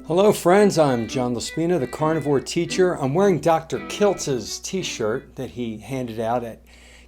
Hello friends, I'm John Laspina, the carnivore teacher. I'm wearing Dr. Kiltz's t-shirt that he handed out at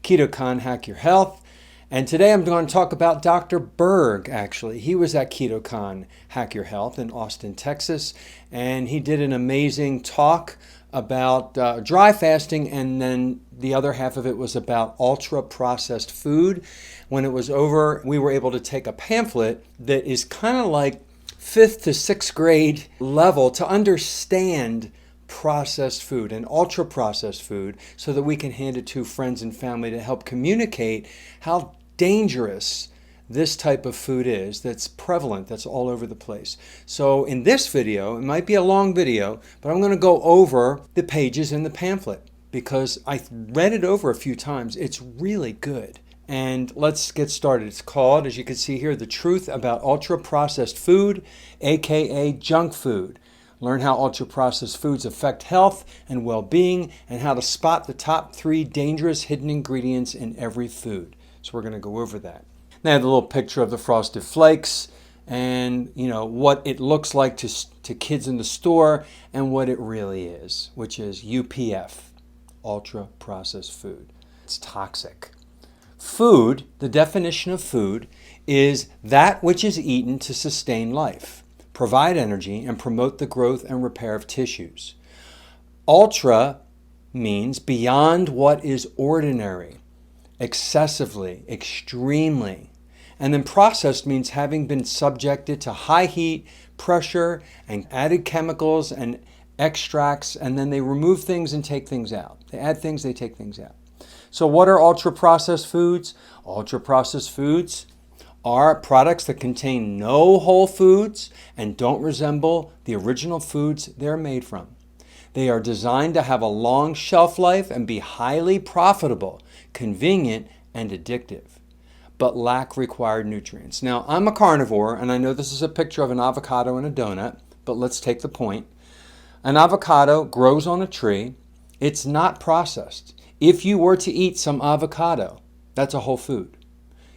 KetoCon Hack Your Health. And today I'm going to talk about Dr. Berg, actually. He was at KetoCon Hack Your Health in Austin, Texas, and he did an amazing talk about dry fasting, and then the other half of it was about ultra-processed food. When it was over, we were able to take a pamphlet that is kind of like 5th to 6th grade level to understand processed food and ultra processed food so that we can hand it to friends and family to help communicate how dangerous this type of food is that's prevalent, that's all over the place. So in this video, it might be a long video, but I'm going to go over the pages in the pamphlet because I read it over a few times. It's really good. And let's get started. It's called, as you can see here, The Truth About Ultra-Processed Food, aka Junk Food. Learn how ultra-processed foods affect health and well-being, and how to spot the top 3 dangerous hidden ingredients in every food. So we're going to go over that. Now I have a little picture of the Frosted Flakes and what it looks like to kids in the store and what it really is, which is UPF, ultra-processed food. It's toxic. Food, the definition of food, is that which is eaten to sustain life, provide energy, and promote the growth and repair of tissues. Ultra means beyond what is ordinary, excessively, extremely. And then processed means having been subjected to high heat, pressure, and added chemicals and extracts, and then they remove things and take things out. They add things, they take things out. So what are ultra-processed foods? Ultra-processed foods are products that contain no whole foods and don't resemble the original foods they're made from. They are designed to have a long shelf life and be highly profitable, convenient, and addictive, but lack required nutrients. Now, I'm a carnivore, and I know this is a picture of an avocado and a donut, but let's take the point. An avocado grows on a tree. It's not processed. If you were to eat some avocado, that's a whole food.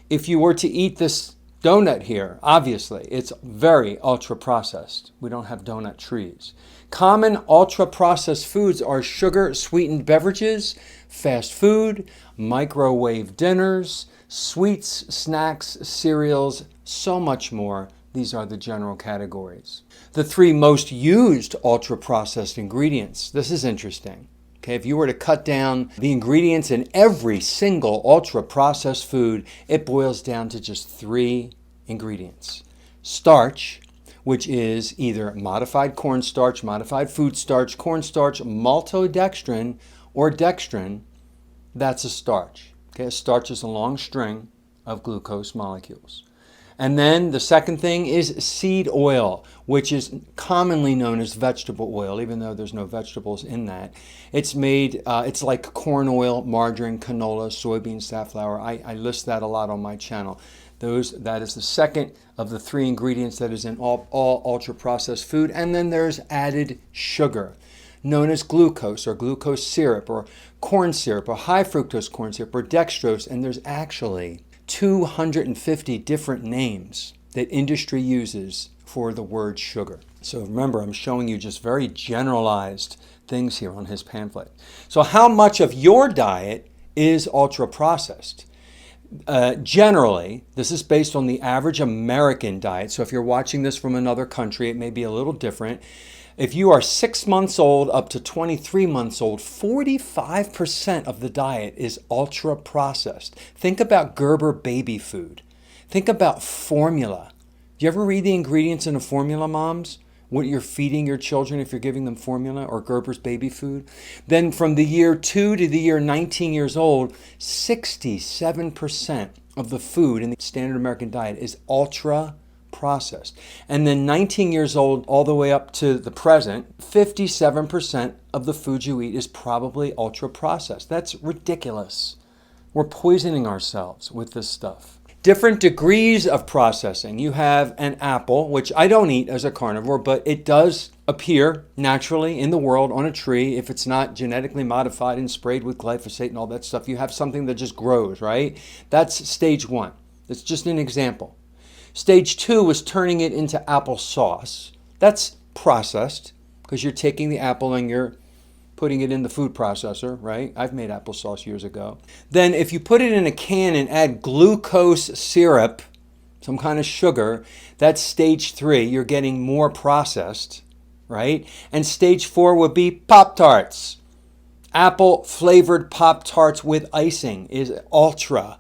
If you were to eat this donut here, obviously, it's very ultra-processed. We don't have donut trees. Common ultra-processed foods are sugar-sweetened beverages, fast food, microwave dinners, sweets, snacks, cereals, so much more. These are the general categories. The 3 most used ultra-processed ingredients. This is interesting. Okay, if you were to cut down the ingredients in every single ultra-processed food, it boils down to just 3 ingredients. Starch, which is either modified cornstarch, modified food starch, cornstarch, maltodextrin, or dextrin. That's a starch. Okay, a starch is a long string of glucose molecules. And then the second thing is seed oil, which is commonly known as vegetable oil, even though there's no vegetables in that. It's made, it's like corn oil, margarine, canola, soybean, safflower. I list that a lot on my channel. That is the second of the 3 ingredients that is in all ultra-processed food. And then there's added sugar, known as glucose or glucose syrup or corn syrup or high fructose corn syrup or dextrose. And there's actually 250 different names that industry uses for the word sugar. So remember, I'm showing you just very generalized things here on his pamphlet. So how much of your diet is ultra-processed? Generally, this is based on the average American diet. So if you're watching this from another country, it may be a little different. If you are 6 months old up to 23 months old, 45% of the diet is ultra-processed. Think about Gerber baby food. Think about formula. Do you ever read the ingredients in a formula, moms? What you're feeding your children if you're giving them formula or Gerber's baby food? Then from the year 2 to the year 19 years old, 67% of the food in the standard American diet is ultra-processed. And then 19 years old all the way up to the present, 57% of the food you eat is probably ultra-processed. That's ridiculous. We're poisoning ourselves with this stuff. Different degrees of processing. You have an apple, which I don't eat as a carnivore, but it does appear naturally in the world on a tree. If it's not genetically modified and sprayed with glyphosate and all that stuff, you have something that just grows, right? That's stage 1. That's just an example. Stage 2 is turning it into applesauce. That's processed, because you're taking the apple and you're putting it in the food processor, right? I've made applesauce years ago. Then if you put it in a can and add glucose syrup, some kind of sugar, that's stage 3. You're getting more processed, right? And stage 4 would be Pop-Tarts. Apple flavored Pop-Tarts with icing is ultra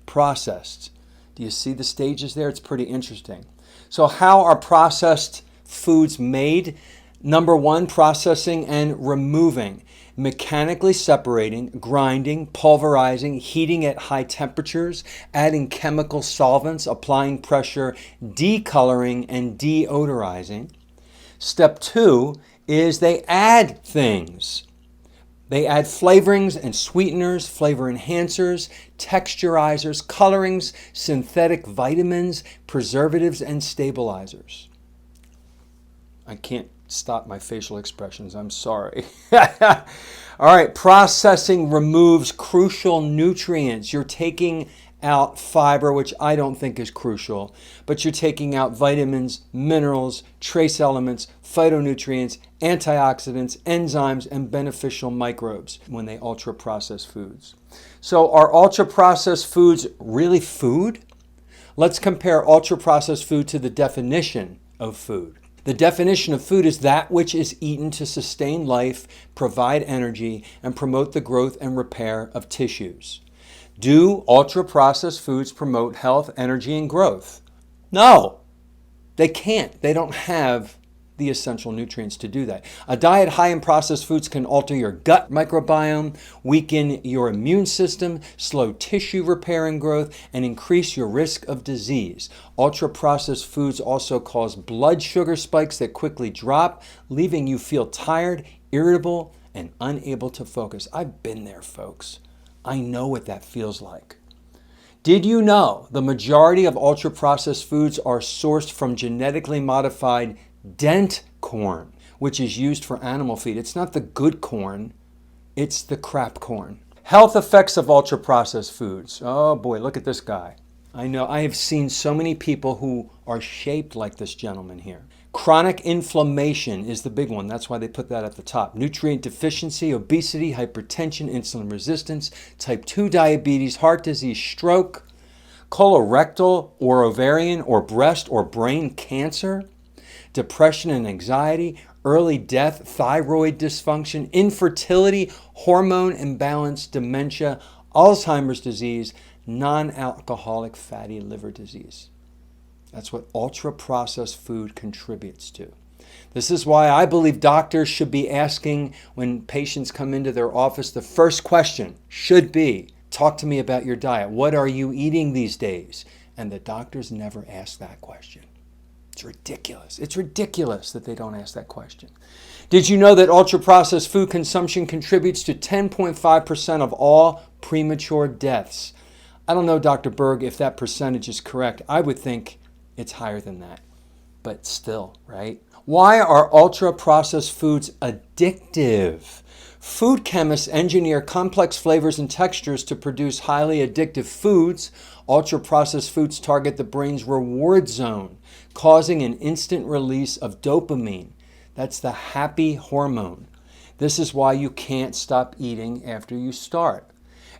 processed. Do you see the stages there? It's pretty interesting. So how are processed foods made? Number 1, processing and removing. Mechanically separating, grinding, pulverizing, heating at high temperatures, adding chemical solvents, applying pressure, decoloring, and deodorizing. Step 2 is they add things. They add flavorings and sweeteners, flavor enhancers, texturizers, colorings, synthetic vitamins, preservatives, and stabilizers. I can't stop my facial expressions. I'm sorry. All right, processing removes crucial nutrients. You're taking out fiber, which I don't think is crucial, but you're taking out vitamins, minerals, trace elements, phytonutrients, antioxidants, enzymes, and beneficial microbes when they ultra-process foods. So are ultra-processed foods really food? Let's compare ultra-processed food to the definition of food. The definition of food is that which is eaten to sustain life, provide energy, and promote the growth and repair of tissues. Do ultra-processed foods promote health, energy, and growth? No, they can't. They don't have the essential nutrients to do that. A diet high in processed foods can alter your gut microbiome, weaken your immune system, slow tissue repair and growth, and increase your risk of disease. Ultra-processed foods also cause blood sugar spikes that quickly drop, leaving you feel tired, irritable, and unable to focus. I've been there, folks. I know what that feels like. Did you know the majority of ultra-processed foods are sourced from genetically modified dent corn, which is used for animal feed? It's not the good corn, it's the crap corn. Health effects of ultra-processed foods. Oh boy, look at this guy. I know, I have seen so many people who are shaped like this gentleman here. Chronic inflammation is the big one. That's why they put that at the top. Nutrient deficiency, obesity, hypertension, insulin resistance, type 2 diabetes, heart disease, stroke, colorectal or ovarian or breast or brain cancer, depression and anxiety, early death, thyroid dysfunction, infertility, hormone imbalance, dementia, Alzheimer's disease, non-alcoholic fatty liver disease. That's what ultra-processed food contributes to. This is why I believe doctors should be asking, when patients come into their office, the first question should be, talk to me about your diet. What are you eating these days? And the doctors never ask that question. It's ridiculous. It's ridiculous that they don't ask that question. Did you know that ultra-processed food consumption contributes to 10.5% of all premature deaths? I don't know, Dr. Berg, if that percentage is correct. I would think it's higher than that, but still, right? Why are ultra-processed foods addictive? Food chemists engineer complex flavors and textures to produce highly addictive foods. Ultra-processed foods target the brain's reward zone, causing an instant release of dopamine. That's the happy hormone. This is why you can't stop eating after you start.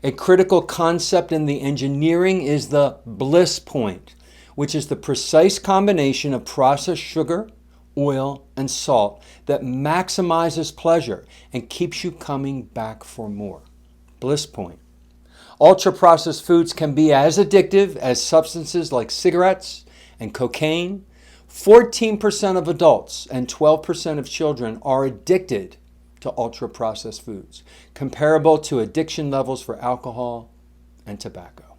A critical concept in the engineering is the bliss point, which is the precise combination of processed sugar, oil, and salt that maximizes pleasure and keeps you coming back for more. Bliss point. Ultra-processed foods can be as addictive as substances like cigarettes and cocaine. 14% of adults and 12% of children are addicted to ultra-processed foods, comparable to addiction levels for alcohol and tobacco.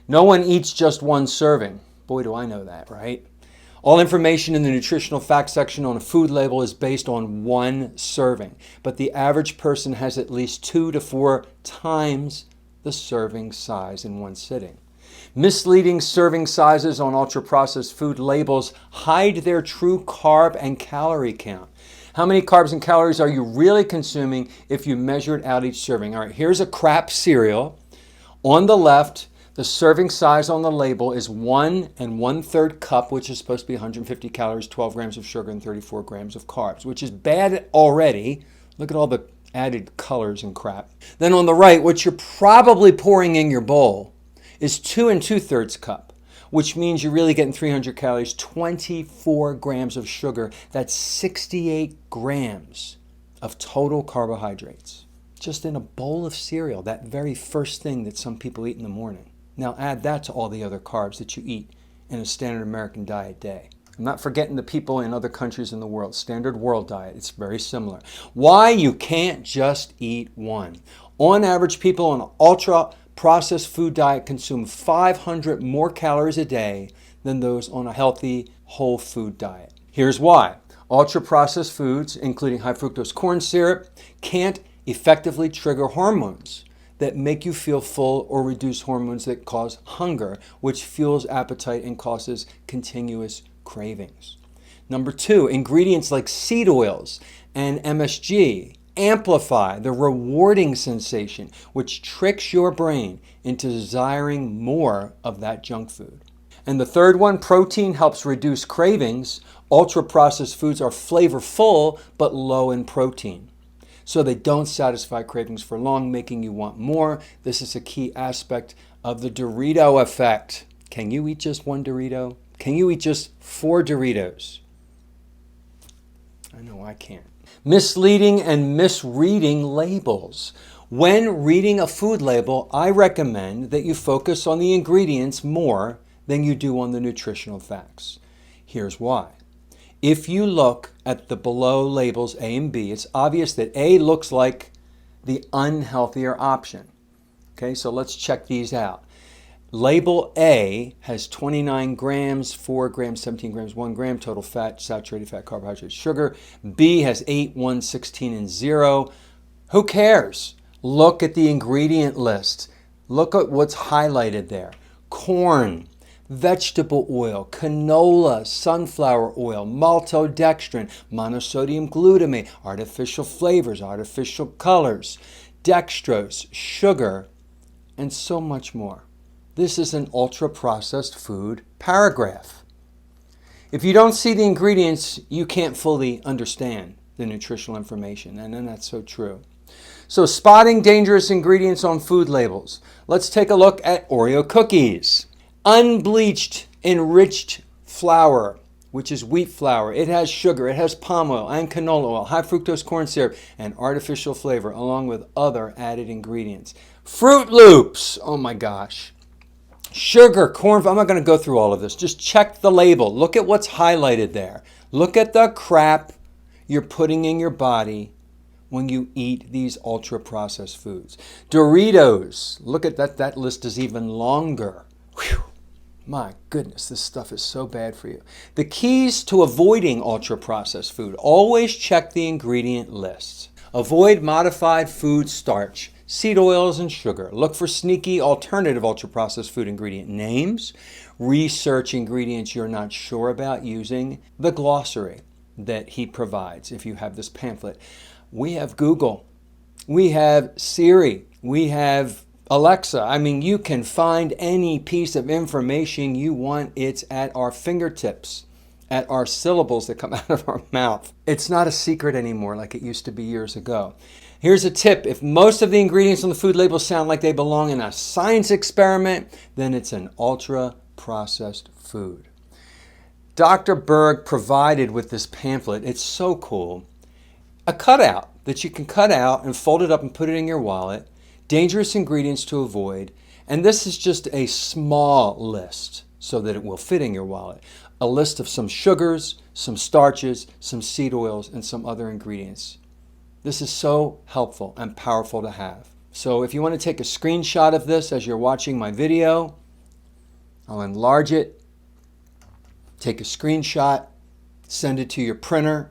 No one eats just one serving. Boy, do I know that, right? All information in the nutritional facts section on a food label is based on one serving, but the average person has at least 2 to 4 times the serving size in one sitting. Misleading serving sizes on ultra-processed food labels hide their true carb and calorie count. How many carbs and calories are you really consuming if you measured out each serving? All right, here's a crap cereal. On the left, The serving size on the label is 1 1/3 cup, which is supposed to be 150 calories, 12 grams of sugar, and 34 grams of carbs, which is bad already. Look at all the added colors and crap. Then on the right, what you're probably pouring in your bowl is 2 2/3 cup, which means you're really getting 300 calories, 24 grams of sugar. That's 68 grams of total carbohydrates. Just in a bowl of cereal, that very first thing that some people eat in the morning. Now add that to all the other carbs that you eat in a standard American diet day. I'm not forgetting the people in other countries in the world. Standard world diet, it's very similar. Why you can't just eat one. On average, people on an ultra-processed food diet consume 500 more calories a day than those on a healthy whole food diet. Here's why. Ultra-processed foods, including high fructose corn syrup, can't effectively trigger hormones that make you feel full or reduce hormones that cause hunger, which fuels appetite and causes continuous cravings. Number 2, ingredients like seed oils and MSG amplify the rewarding sensation, which tricks your brain into desiring more of that junk food. And the third one, protein helps reduce cravings. Ultra-processed foods are flavorful but low in protein, so they don't satisfy cravings for long, making you want more. This is a key aspect of the Dorito effect. Can you eat just one Dorito? Can you eat just 4 Doritos? I know I can't. Misleading and misreading labels. When reading a food label, I recommend that you focus on the ingredients more than you do on the nutritional facts. Here's why. If you look at the below labels A and B, it's obvious that A looks like the unhealthier option. Okay, so let's check these out. Label A has 29 grams, 4 grams, 17 grams, 1 gram total fat, saturated fat, carbohydrates, sugar. B has 8, 1, 16, and 0. Who cares? Look at the ingredient list. Look at what's highlighted there. Corn, vegetable oil, canola, sunflower oil, maltodextrin, monosodium glutamate, artificial flavors, artificial colors, dextrose, sugar, and so much more. This is an ultra-processed food paragraph. If you don't see the ingredients, you can't fully understand the nutritional information, and then that's so true. So spotting dangerous ingredients on food labels. Let's take a look at Oreo cookies. Unbleached, enriched flour, which is wheat flour. It has sugar, it has palm oil and canola oil, high fructose corn syrup, and artificial flavor, along with other added ingredients. Fruit Loops, oh my gosh. Sugar, corn, I'm not going to go through all of this. Just check the label. Look at what's highlighted there. Look at the crap you're putting in your body when you eat these ultra-processed foods. Doritos, look at that. That list is even longer. Whew. My goodness, this stuff is so bad for you. The keys to avoiding ultra-processed food. Always check the ingredient lists. Avoid modified food starch, seed oils, and sugar. Look for sneaky alternative ultra-processed food ingredient names. Research ingredients you're not sure about using the glossary that he provides if you have this pamphlet. We have Google. We have Siri. We have Alexa. I mean, you can find any piece of information you want. It's at our fingertips, at our syllables that come out of our mouth. It's not a secret anymore like it used to be years ago. Here's a tip. If most of the ingredients on the food label sound like they belong in a science experiment, then it's an ultra-processed food. Dr. Berg provided with this pamphlet, it's so cool, a cutout that you can cut out and fold it up and put it in your wallet, dangerous ingredients to avoid, and this is just a small list so that it will fit in your wallet. A list of some sugars, some starches, some seed oils, and some other ingredients. This is so helpful and powerful to have. So if you want to take a screenshot of this as you're watching my video, I'll enlarge it, take a screenshot, send it to your printer,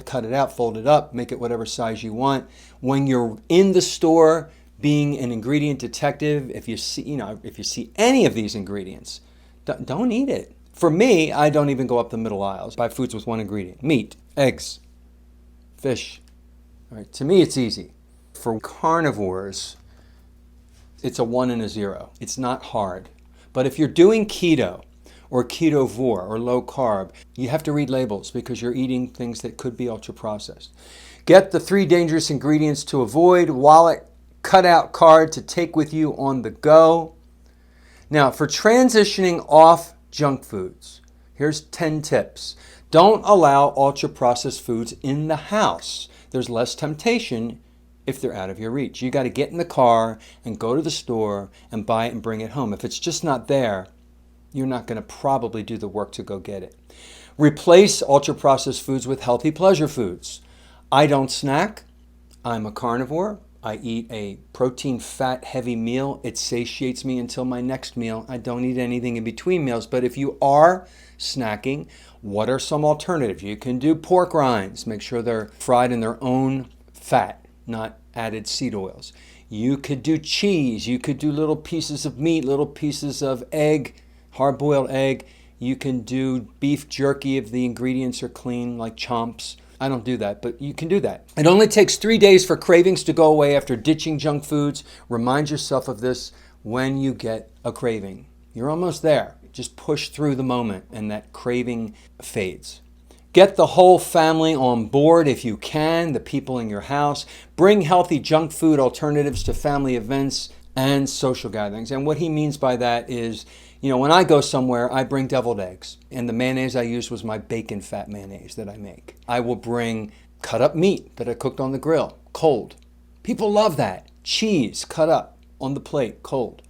cut it out, fold it up, make it whatever size you want. When you're in the store being an ingredient detective, if you see any of these ingredients, don't eat it. For me, I don't even go up the middle aisles. Buy foods with one ingredient: meat, eggs, fish. All right, to me, it's easy. For carnivores, it's a 1 and a 0. It's not hard. But if you're doing keto or ketovore or low carb, you have to read labels because you're eating things that could be ultra processed. Get the 3 dangerous ingredients to avoid, wallet, cutout card to take with you on the go. Now, for transitioning off junk foods, here's 10 tips. Don't allow ultra processed foods in the house. There's less temptation if they're out of your reach. You got to get in the car and go to the store and buy it and bring it home. If it's just not there, you're not going to probably do the work to go get it. Replace ultra processed foods with healthy pleasure foods. I don't snack. I'm a carnivore. I eat a protein, fat, heavy meal. It satiates me until my next meal. I don't eat anything in between meals. But if you are snacking, what are some alternatives? You can do pork rinds. Make sure they're fried in their own fat, not added seed oils. You could do cheese. You could do little pieces of meat, little pieces of egg, hard-boiled egg. You can do beef jerky if the ingredients are clean, like chomps. I don't do that, but you can do that. It only takes 3 days for cravings to go away after ditching junk foods. Remind yourself of this when you get a craving. You're almost there. Just push through the moment and that craving fades. Get the whole family on board if you can, the people in your house. Bring healthy junk food alternatives to family events and social gatherings. And what he means by that is, when I go somewhere, I bring deviled eggs. And the mayonnaise I used was my bacon fat mayonnaise that I make. I will bring cut up meat that I cooked on the grill, cold. People love that. Cheese cut up on the plate, cold.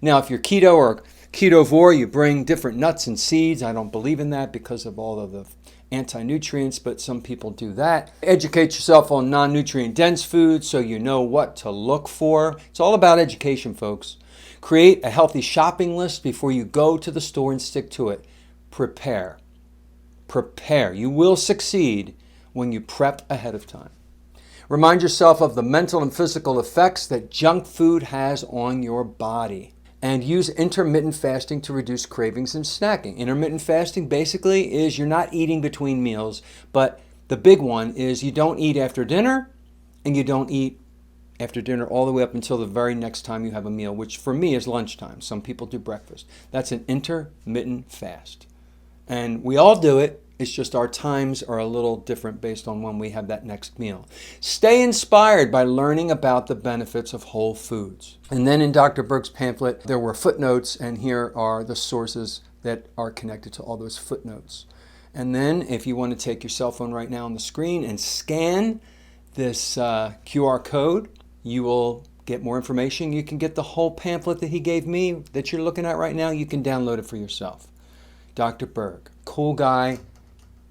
Now, if you're keto or ketovore, you bring different nuts and seeds. I don't believe in that because of all of the anti-nutrients, but some people do that. Educate yourself on non-nutrient dense foods so you know what to look for. It's all about education, folks. Create a healthy shopping list before you go to the store and stick to it. Prepare. Prepare. You will succeed when you prep ahead of time. Remind yourself of the mental and physical effects that junk food has on your body. And use intermittent fasting to reduce cravings and snacking. Intermittent fasting basically is you're not eating between meals, but the big one is you don't eat after dinner and you don't eat after dinner all the way up until the very next time you have a meal, which for me is lunchtime. Some people do breakfast. That's an intermittent fast. And we all do it. It's just our times are a little different based on when we have that next meal. Stay inspired by learning about the benefits of whole foods. And then in Dr. Berg's pamphlet, there were footnotes, and here are the sources that are connected to all those footnotes. And then if you want to take your cell phone right now on the screen and scan this QR code, you will get more information. You can get the whole pamphlet that he gave me that you're looking at right now. You can download it for yourself. Dr. Berg, cool guy,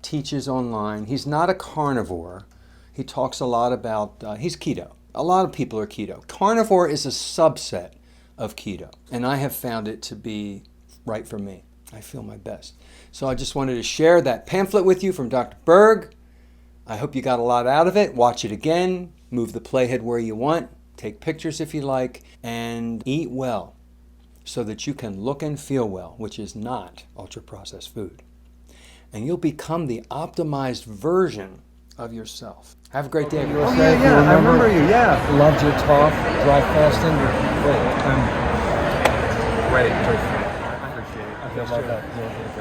teaches online. He's not a carnivore. He talks a lot about, he's keto. A lot of people are keto. Carnivore is a subset of keto, and I have found it to be right for me. I feel my best. So I just wanted to share that pamphlet with you from Dr. Berg. I hope you got a lot out of it. Watch it again. Move the playhead where you want. Take pictures if you like. And eat well so that you can look and feel well, which is not ultra-processed food. And you'll become the optimized version of yourself. Have a great day. Oh, yeah, I remember you, yeah. Loved your talk. Dry fasting. Great. Great. I appreciate it. I feel like that.